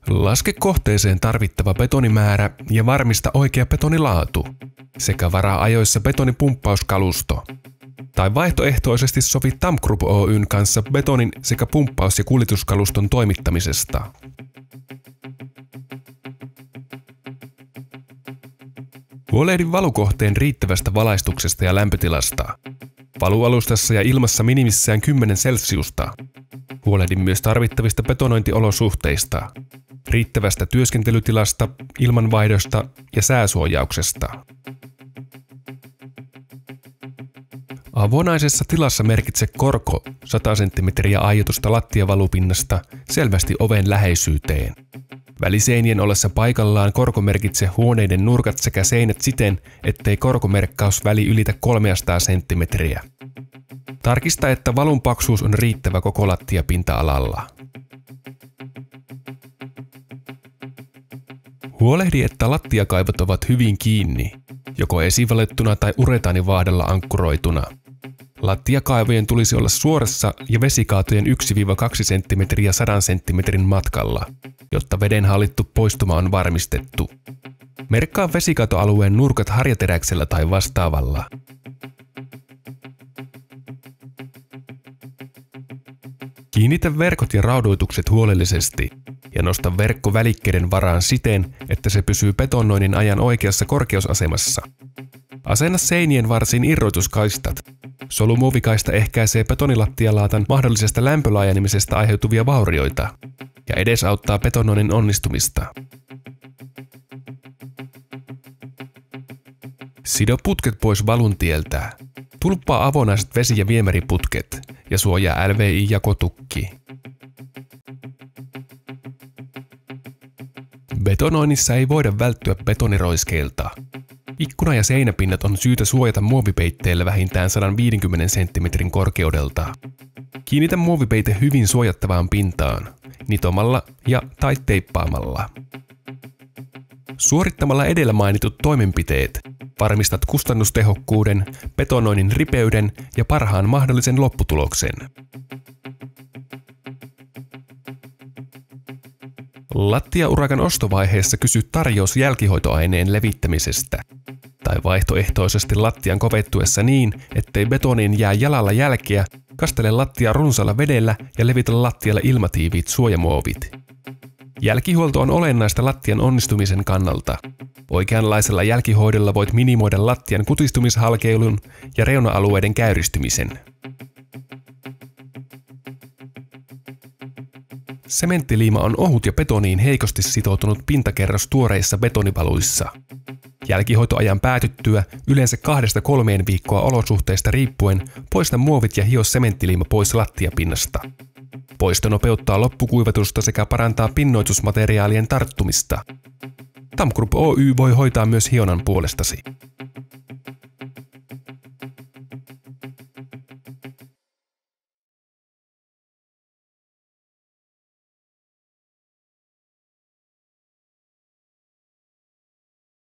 Laske kohteeseen tarvittava betonimäärä ja varmista oikea betonilaatu sekä varaa ajoissa betonipumppauskalusto. Tai vaihtoehtoisesti sovi TAM Group Oyn kanssa betonin sekä pumppaus- ja kuljetuskaluston toimittamisesta. Huolehdi valukohteen riittävästä valaistuksesta ja lämpötilasta. Valualustassa ja ilmassa minimissään 10 celsiusta. Huolehdi myös tarvittavista betonointiolosuhteista, riittävästä työskentelytilasta, ilmanvaihdosta ja sääsuojauksesta. Avonaisessa tilassa merkitse korko 100 cm aiotusta lattiavalupinnasta selvästi oven läheisyyteen. Väliseinien ollessa paikallaan korko merkitse huoneiden nurkat sekä seinät siten, ettei korkomerkkausväli ylitä 300 cm. Tarkista, että valun paksuus on riittävä koko lattiapinta-alalla. Huolehdi, että lattiakaivot ovat hyvin kiinni, joko esivalettuna tai uretaanivahdalla ankkuroituna. Lattiakaivojen tulisi olla suorassa ja vesikaatojen 1-2 cm 100 cm matkalla, jotta veden hallittu poistuma on varmistettu. Merkkaa vesikatoalueen nurkat harjateräksellä tai vastaavalla. Kiinnitä verkot ja raudoitukset huolellisesti ja nosta verkko välikkeiden varaan siten, että se pysyy betonoinnin ajan oikeassa korkeusasemassa. Asenna seinien varsiin irroituskaistat. Solumuovikaista ehkäisee betonilattialaatan mahdollisesta lämpölaajenemisesta aiheutuvia vaurioita ja edesauttaa betonoinnin onnistumista. Sido putket pois valun tieltä. Tulppaa avonaiset vesi- ja viemäriputket ja suojaa LVI-jakotukki. Betonoinnissa ei voida välttyä betoniroiskeilta. Ikkuna- ja seinäpinnat on syytä suojata muovipeitteellä vähintään 150 cm korkeudelta. Kiinnitä muovipeite hyvin suojattavaan pintaan, nitomalla tai teippaamalla. Suorittamalla edellä mainitut toimenpiteet varmistat kustannustehokkuuden, betonoinnin ripeyden ja parhaan mahdollisen lopputuloksen. Lattiaurakan ostovaiheessa kysy tarjous jälkihoitoaineen levittämisestä tai vaihtoehtoisesti lattian kovettuessa niin, ettei betoniin jää jalalla jälkeä, kastele lattia runsaalla vedellä ja levitä lattialle ilmatiiviit suojamuovit. Jälkihuolto on olennaista lattian onnistumisen kannalta. Oikeanlaisella jälkihoidolla voit minimoida lattian kutistumishalkeilun ja reuna-alueiden käyristymisen. Sementtiliima on ohut ja betoniin heikosti sitoutunut pintakerros tuoreissa betonivaluissa. Jälkihoitoajan päätyttyä yleensä 2-3 viikkoa olosuhteista riippuen poista muovit ja hio sementtiliima pois lattiapinnasta. Poisto nopeuttaa loppukuivatusta sekä parantaa pinnoitusmateriaalien tarttumista. TAM Group Oy voi hoitaa myös hionnan puolestasi.